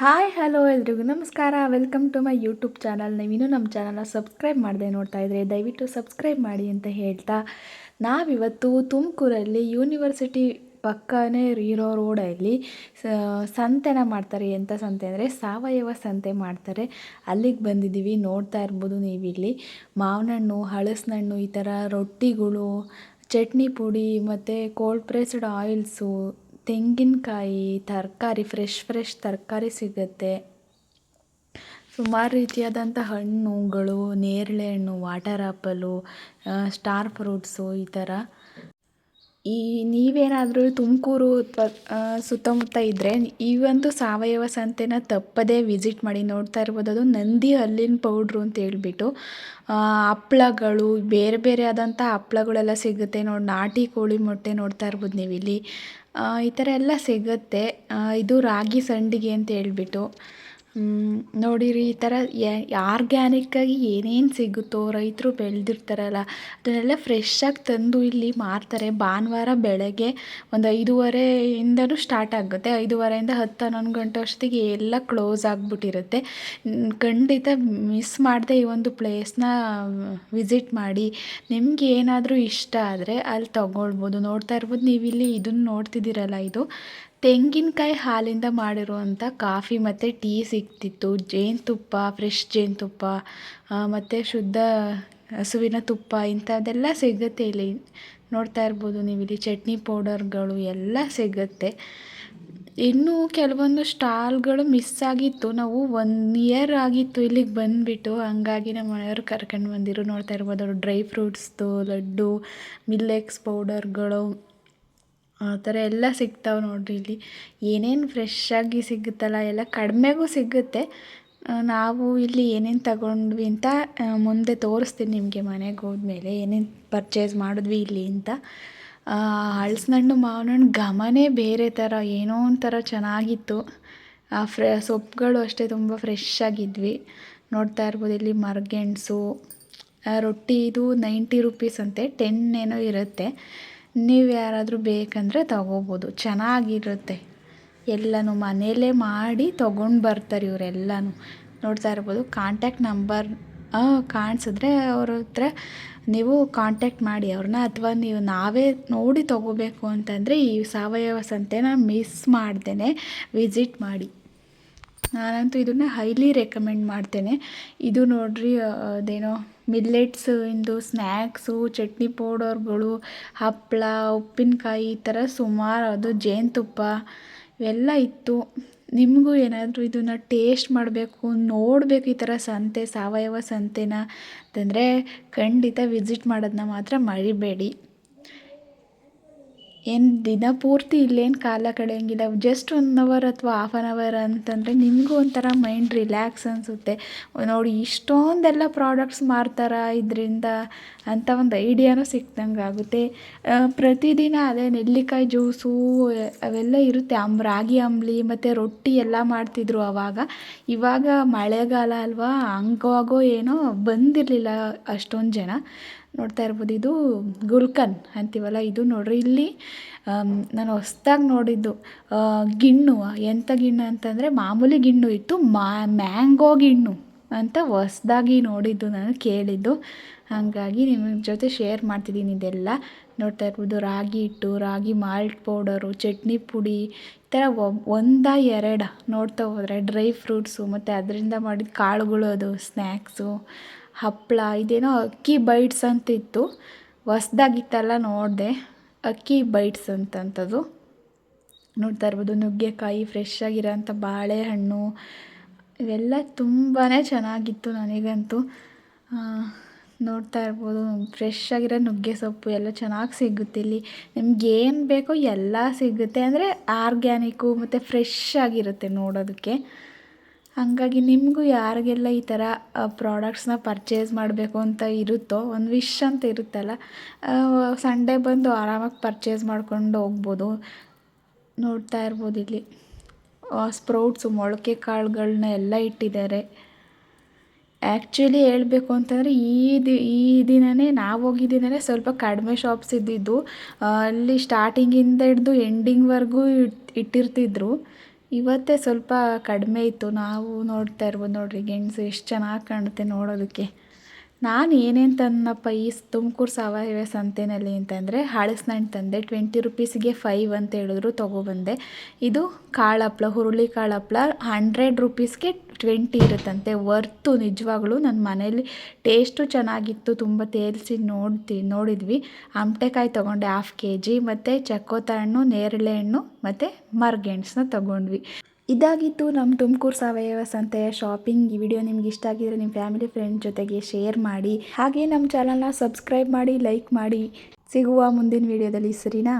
Hi hello ಎಲ್ರಿಗೂ ನಮಸ್ಕಾರ. Welcome to my YouTube channel. ನೀವಿನ್ನೂ ನಮ್ಮ ಚಾನಲ್ನ ಸಬ್ಸ್ಕ್ರೈಬ್ ಮಾಡದೆ ನೋಡ್ತಾ ಇದ್ರೆ ದಯವಿಟ್ಟು ಸಬ್ಸ್ಕ್ರೈಬ್ ಮಾಡಿ ಅಂತ ಹೇಳ್ತಾ, ನಾವಿವತ್ತು ತುಮಕೂರಲ್ಲಿ ಯೂನಿವರ್ಸಿಟಿ ಪಕ್ಕನೇ ಇರೋ ರೋಡಲ್ಲಿ ಸಂತೆನ ಮಾಡ್ತಾರೆ. ಎಂಥ ಸಂತೆ ಅಂದರೆ ಸಾವಯವ ಸಂತೆ ಮಾಡ್ತಾರೆ. ಅಲ್ಲಿಗೆ ಬಂದಿದ್ದೀವಿ. ನೋಡ್ತಾ ಇರ್ಬೋದು ನೀವಿಲ್ಲಿ ಮಾವಿನ ಹಣ್ಣು, ಹಲಸಿನ ಹಣ್ಣು, ಈ ಥರ ರೊಟ್ಟಿಗಳು, ಚಟ್ನಿ ಪುಡಿ ಮತ್ತು ಕೋಲ್ಡ್ ಪ್ರೆಸ್ಡ್ ಆಯಿಲ್ಸು, ತೆಂಗಿನಕಾಯಿ, ತರಕಾರಿ, ಫ್ರೆಶ್ ತರಕಾರಿ ಸಿಗುತ್ತೆ. ಸುಮಾರು ರೀತಿಯಾದಂಥ ಹಣ್ಣುಗಳು, ನೇರಳೆ ಹಣ್ಣು, ವಾಟರ್ ಆ್ಯಪಲು, ಸ್ಟಾರ್ ಫ್ರೂಟ್ಸು, ಈ ಥರ. ನೀವೇನಾದರೂ ತುಮಕೂರು ಸುತ್ತಮುತ್ತ ಇದ್ದರೆ ಈ ಒಂದು ಸಾವಯವ ಸಂತೆನ ತಪ್ಪದೇ ವಿಸಿಟ್ ಮಾಡಿ. ನೋಡ್ತಾ ಇರ್ಬೋದು, ಅದು ನಂದಿ ಹಲ್ಲಿನ ಪೌಡ್ರು ಅಂತ ಹೇಳ್ಬಿಟ್ಟು ಹಪ್ಳಗಳು, ಬೇರೆ ಬೇರೆ ಆದಂಥ ಹಪ್ಳಗಳೆಲ್ಲ ಸಿಗುತ್ತೆ. ನಾಟಿ ಕೋಳಿ ಮೊಟ್ಟೆ ನೋಡ್ತಾ ಇರ್ಬೋದು ನೀವಿಲ್ಲಿ. ಈ ಥರ ಎಲ್ಲ ಸಿಗುತ್ತೆ. ಇದು ರಾಗಿ ಸಂಡಿಗೆ ಅಂತ ಹೇಳ್ಬಿಟ್ಟು ನೋಡಿರಿ. ಈ ಥರ ಆರ್ಗ್ಯಾನಿಕ್ಕಾಗಿ ಏನೇನು ಸಿಗುತ್ತೋ ರೈತರು ಬೆಳೆದಿರ್ತಾರಲ್ಲ ಅದನ್ನೆಲ್ಲ ಫ್ರೆಶ್ಶಾಗಿ ತಂದು ಇಲ್ಲಿ ಮಾರ್ತಾರೆ. ಭಾನುವಾರ ಬೆಳಗ್ಗೆ ಒಂದು 5:30ಇಂದನೂ ಸ್ಟಾರ್ಟ್ ಆಗುತ್ತೆ. 5:30ಇಂದ 10-11 ಗಂಟೆ ಅಷ್ಟೊತ್ತಿಗೆ ಎಲ್ಲ ಕ್ಲೋಸ್ ಆಗಿಬಿಟ್ಟಿರುತ್ತೆ. ಖಂಡಿತ ಮಿಸ್ ಮಾಡದೆ ಈ ಒಂದು ಪ್ಲೇಸ್ನ ವಿಸಿಟ್ ಮಾಡಿ. ನಿಮ್ಗೆ ಏನಾದರೂ ಇಷ್ಟ ಆದರೆ ಅಲ್ಲಿ ತೊಗೊಳ್ಬೋದು. ನೋಡ್ತಾ ಇರ್ಬೋದು ನೀವಿಲ್ಲಿ ಇದನ್ನು ನೋಡ್ತಿದ್ದೀರಲ್ಲ, ಇದು ತೆಂಗಿನಕಾಯಿ ಹಾಲಿಂದ ಮಾಡಿರುವಂಥ ಕಾಫಿ ಮತ್ತು ಟೀ ಸಿಗ್ತಿತ್ತು. ಜೇನುತುಪ್ಪ, ಫ್ರೆಶ್ ಜೇನುತುಪ್ಪ ಮತ್ತು ಶುದ್ಧ ಹಸುವಿನ ತುಪ್ಪ ಇಂಥದ್ದೆಲ್ಲ ಸಿಗುತ್ತೆ ಇಲ್ಲಿ. ನೋಡ್ತಾ ಇರ್ಬೋದು ನೀವಿಲ್ಲಿ ಚಟ್ನಿ ಪೌಡರ್ಗಳು ಎಲ್ಲ ಸಿಗುತ್ತೆ. ಇನ್ನೂ ಕೆಲವೊಂದು ಸ್ಟಾಲ್ಗಳು ಮಿಸ್ ಆಗಿತ್ತು. ನಾವು 1 ಇಯರ್ ಆಗಿತ್ತು ಇಲ್ಲಿಗೆ ಬಂದುಬಿಟ್ಟು. ಹಂಗಾಗಿ ನಮ್ಮ ಮನೆಯವರು ಕರ್ಕೊಂಡು ಬಂದಿರು. ನೋಡ್ತಾ ಇರ್ಬೋದು ಅವರು ಡ್ರೈ ಫ್ರೂಟ್ಸ್ದು ಲಡ್ಡು, ಮಿಲ್ಲೆಕ್ಸ್ ಪೌಡರ್ಗಳು, ಆ ಥರ ಎಲ್ಲ ಸಿಗ್ತಾವೆ ನೋಡಿರಿ. ಇಲ್ಲಿ ಏನೇನು ಫ್ರೆಶ್ಶಾಗಿ ಸಿಗುತ್ತಲ್ಲ ಎಲ್ಲ ಕಡಿಮೆಗೂ ಸಿಗುತ್ತೆ. ನಾವು ಇಲ್ಲಿ ಏನೇನು ತಗೊಂಡ್ವಿ ಅಂತ ಮುಂದೆ ತೋರಿಸ್ತೀನಿ ನಿಮಗೆ. ಮನೆಗೆ ಹೋದ್ಮೇಲೆ ಏನೇನು ಪರ್ಚೇಸ್ ಮಾಡಿದ್ವಿ ಇಲ್ಲಿ ಅಂತ. ಹಲಸಿನ ಹಣ್ಣು, ಮಾವಿನ ಹಣ್ಣು ಘಮನೇ ಬೇರೆ ಥರ, ಏನೋ ಒಂಥರ ಚೆನ್ನಾಗಿತ್ತು. ಸೊಪ್ಪುಗಳು ಅಷ್ಟೇ ತುಂಬ ಫ್ರೆಶ್ ಆಗಿದ್ವಿ. ನೋಡ್ತಾ ಇರ್ಬೋದು ಇಲ್ಲಿ ಮರಗೆಣಸು, ರೊಟ್ಟಿ ಇದು 90 ರೂಪೀಸ್ ಅಂತೆ, 10 ಏನೋ ಇರುತ್ತೆ. ನೀವು ಯಾರಾದರೂ ಬೇಕಂದರೆ ತಗೋಬೋದು, ಚೆನ್ನಾಗಿರುತ್ತೆ. ಎಲ್ಲನೂ ಮನೆಯಲ್ಲೇ ಮಾಡಿ ತೊಗೊಂಡು ಬರ್ತಾರೆ ಇವರೆಲ್ಲನೂ. ನೋಡ್ತಾ ಇರ್ಬೋದು ಕಾಂಟ್ಯಾಕ್ಟ್ ನಂಬರ್ ಕಾಣಿಸಿದ್ರೆ ಅವ್ರ ಹತ್ರ ನೀವು ಕಾಂಟ್ಯಾಕ್ಟ್ ಮಾಡಿ ಅವ್ರನ್ನ. ಅಥವಾ ನಾವೇ ನೋಡಿ ತೊಗೋಬೇಕು ಅಂತಂದರೆ ಈ ಸಾವಯವ ಸಂತೆನ ಮಿಸ್ ಮಾಡ್ದೇ ವಿಸಿಟ್ ಮಾಡಿ. ನಾನಂತೂ ಇದನ್ನು ಹೈಲಿ ರೆಕಮೆಂಡ್ ಮಾಡ್ತೇನೆ. ಇದು ನೋಡಿರಿ, ಅದೇನೋ ಮಿಲ್ಲೆಟ್ಸ್ ಇಂದು ಸ್ನ್ಯಾಕ್ಸು, ಚಟ್ನಿ ಪೌಡರ್ಗಳು, ಹಪ್ಪಳ, ಉಪ್ಪಿನಕಾಯಿ, ಈ ಥರ ಸುಮಾರು, ಅದು ಜೇನುತುಪ್ಪ ಇವೆಲ್ಲ ಇತ್ತು. ನಿಮಗೂ ಏನಾದರೂ ಇದನ್ನು ಟೇಸ್ಟ್ ಮಾಡಬೇಕು, ನೋಡಬೇಕು ಈ ಥರ ಸಂತೆ, ಸಾವಯವ ಸಂತೆನ ಅಂತಂದರೆ ಖಂಡಿತ ವಿಸಿಟ್ ಮಾಡೋದನ್ನ ಮಾತ್ರ ಮರಿಬೇಡಿ. ಏನು ದಿನಪೂರ್ತಿ ಇಲ್ಲೇನು ಕಾಲ ಕಳೆಯೋಂಗಿಲ್ಲ. ಜಸ್ಟ್ 1 ಅವರ್ ಅಥವಾ ಹಾಫ್ ಆನ್ ಅವರ್ ಅಂತಂದರೆ ನಿಮಗೂ ಒಂಥರ ಮೈಂಡ್ ರಿಲ್ಯಾಕ್ಸ್ ಅನಿಸುತ್ತೆ. ನೋಡಿ ಇಷ್ಟೊಂದೆಲ್ಲ ಪ್ರಾಡಕ್ಟ್ಸ್ ಮಾರ್ತಾರ ಇದರಿಂದ ಅಂತ ಒಂದು ಐಡಿಯಾನೂ ಸಿಕ್ದಂಗೆ ಆಗುತ್ತೆ. ಪ್ರತಿದಿನ ಅದೇ ನೆಲ್ಲಿಕಾಯಿ ಜ್ಯೂಸು ಅವೆಲ್ಲ ಇರುತ್ತೆ. ರಾಗಿ ಅಂಬಲಿ ಮತ್ತು ರೊಟ್ಟಿ ಎಲ್ಲ ಮಾಡ್ತಿದ್ರು ಆವಾಗ. ಇವಾಗ ಮಳೆಗಾಲ ಅಲ್ವಾ, ಹಂಗಾಗೋ ಏನೋ ಬಂದಿರಲಿಲ್ಲ ಅಷ್ಟೊಂದು ಜನ. ನೋಡ್ತಾ ಇರ್ಬೋದು, ಇದು ಗುಲ್ಕನ್ ಅಂತೀವಲ್ಲ, ಇದು ನೋಡ್ರಿ. ಇಲ್ಲಿ ನಾನು ಹೊಸ್ದಾಗಿ ನೋಡಿದ್ದು ಗಿಣ್ಣು. ಎಂಥ ಗಿಣ್ಣು ಅಂತಂದರೆ ಮಾಮೂಲಿ ಗಿಣ್ಣು ಇತ್ತು, ಮ್ಯಾಂಗೋ ಗಿಣ್ಣು ಅಂತ ಹೊಸ್ದಾಗಿ ನೋಡಿದ್ದು, ನಾನು ಕೇಳಿದ್ದು. ಹಾಗಾಗಿ ನಿಮ್ಮ ಜೊತೆ ಶೇರ್ ಮಾಡ್ತಿದ್ದೀನಿ ಇದೆಲ್ಲ. ನೋಡ್ತಾ ಇರ್ಬೋದು ರಾಗಿ ಹಿಟ್ಟು, ರಾಗಿ ಮಾಲ್ಟ್ ಪೌಡರು, ಚಟ್ನಿ ಪುಡಿ, ಈ ಥರ 1-2 ನೋಡ್ತಾ ಹೋದರೆ ಡ್ರೈ ಫ್ರೂಟ್ಸು ಮತ್ತು ಅದರಿಂದ ಮಾಡಿದ ಕಾಳುಗಳು, ಅದು ಸ್ನ್ಯಾಕ್ಸು, ಹಪ್ಪಳ, ಇದೇನೋ ಅಕ್ಕಿ ಬೈಟ್ಸ್ ಅಂತಿತ್ತು, ಹೊಸ್ದಾಗಿತ್ತಲ್ಲ ನೋಡಿದೆ. ಅಕ್ಕಿ ಬೈಟ್ಸ್ ಅಂತಂಥದ್ದು. ನೋಡ್ತಾ ಇರ್ಬೋದು ನುಗ್ಗೆಕಾಯಿ, ಫ್ರೆಶ್ ಆಗಿರೋಂಥ ಬಾಳೆಹಣ್ಣು, ಇವೆಲ್ಲ ತುಂಬಾ ಚೆನ್ನಾಗಿತ್ತು ನನಗಂತೂ. ನೋಡ್ತಾ ಇರ್ಬೋದು ಫ್ರೆಶ್ ಆಗಿರೋ ನುಗ್ಗೆ ಸೊಪ್ಪು ಎಲ್ಲ ಚೆನ್ನಾಗಿ ಸಿಗುತ್ತೆ ಇಲ್ಲಿ. ನಿಮ್ಗೇನು ಬೇಕೋ ಎಲ್ಲ ಸಿಗುತ್ತೆ. ಅಂದರೆ ಆರ್ಗ್ಯಾನಿಕ್ಕು ಮತ್ತು ಫ್ರೆಶ್ ಆಗಿರುತ್ತೆ ನೋಡೋದಕ್ಕೆ. ಹಾಗಾಗಿ ನಿಮಗೂ ಯಾರಿಗೆಲ್ಲ ಈ ಥರ ಪ್ರಾಡಕ್ಟ್ಸ್ನ ಪರ್ಚೇಸ್ ಮಾಡಬೇಕು ಅಂತ ಇರುತ್ತೋ, ಒಂದು ವಿಶ್ ಅಂತ ಇರುತ್ತಲ್ಲ, ಸಂಡೇ ಬಂದು ಆರಾಮಾಗಿ ಪರ್ಚೇಸ್ ಮಾಡ್ಕೊಂಡು ಹೋಗ್ಬೋದು. ನೋಡ್ತಾ ಇರ್ಬೋದು ಇಲ್ಲಿ ಸ್ಪ್ರೌಟ್ಸು, ಮೊಳಕೆ ಕಾಳುಗಳನ್ನ ಎಲ್ಲ ಇಟ್ಟಿದ್ದಾರೆ. ಆ್ಯಕ್ಚುಲಿ ಹೇಳಬೇಕು ಅಂತಂದರೆ ಈ ದಿನವೇ ನಾವು ಹೋಗಿದ್ದ ದಿನವೇ ಸ್ವಲ್ಪ ಕಡಿಮೆ ಶಾಪ್ಸ್ ಇದ್ದಿದ್ದು. ಅಲ್ಲಿ ಸ್ಟಾರ್ಟಿಂಗಿಂದ ಹಿಡ್ದು ಎಂಡಿಂಗ್ವರೆಗೂ ಇಟ್ಟಿರ್ತಿದ್ರು. ಇವತ್ತೇ ಸ್ವಲ್ಪ ಕಡಿಮೆ ಇತ್ತು. ನಾವು ನೋಡ್ತಾ ಇರ್ಬೋದು ನೋಡಿರಿ, ಗೆಣಸು ಎಷ್ಟು ಚೆನ್ನಾಗಿ ಕಾಣುತ್ತೆ ನೋಡೋದಕ್ಕೆ. ನಾನು ಏನೇನು ತಂದನಪ್ಪ ಈ ತುಮಕೂರು ಸಾವಯವ ಸಂತೆಯಲ್ಲಿ ಅಂತಂದರೆ, ಹಲಸಿನಣ್ಣು ತಂದೆ. 20 ರುಪೀಸಿಗೆ 5 ಅಂತ ಹೇಳಿದ್ರು, ತೊಗೊಬಂದೆ. ಇದು ಕಾಳಪ್ಳ, ಹುರುಳಿ ಕಾಳಪ್ಳ 100 ರುಪೀಸ್ಗೆ 20 ಇರುತ್ತಂತೆ. ವರ್ತು ನಿಜವಾಗ್ಲೂ. ನನ್ನ ಮನೇಲಿ ಟೇಸ್ಟು ಚೆನ್ನಾಗಿತ್ತು, ತುಂಬ ತೇಲ್ಸಿ ನೋಡಿದ್ವಿ. ಆಮಟೆಕಾಯಿ ತೊಗೊಂಡೆ 1/2 kg, ಮತ್ತು ಚಕ್ಕೋತ ಹಣ್ಣು, ನೇರಳೆ ಹಣ್ಣು ಮತ್ತು ಮರಗೆಣಸನ್ನ ತೊಗೊಂಡ್ವಿ. ಇದಾಗಿತ್ತು ನಮ್ಮ ತುಮಕೂರು ಸಾವಯವ ಸಂತೆಯ ಶಾಪಿಂಗ್. ಈ ವಿಡಿಯೋ ನಿಮ್ಗೆ ಇಷ್ಟ ಆಗಿದ್ರೆ ನಿಮ್ಮ ಫ್ಯಾಮಿಲಿ ಫ್ರೆಂಡ್ ಜೊತೆಗೆ ಶೇರ್ ಮಾಡಿ. ಹಾಗೆ ನಮ್ಮ ಚಾನಲ್ನ ಸಬ್ಸ್ಕ್ರೈಬ್ ಮಾಡಿ, ಲೈಕ್ ಮಾಡಿ. ಸಿಗುವ ಮುಂದಿನ ವಿಡಿಯೋದಲ್ಲಿ, ಸರಿನಾ?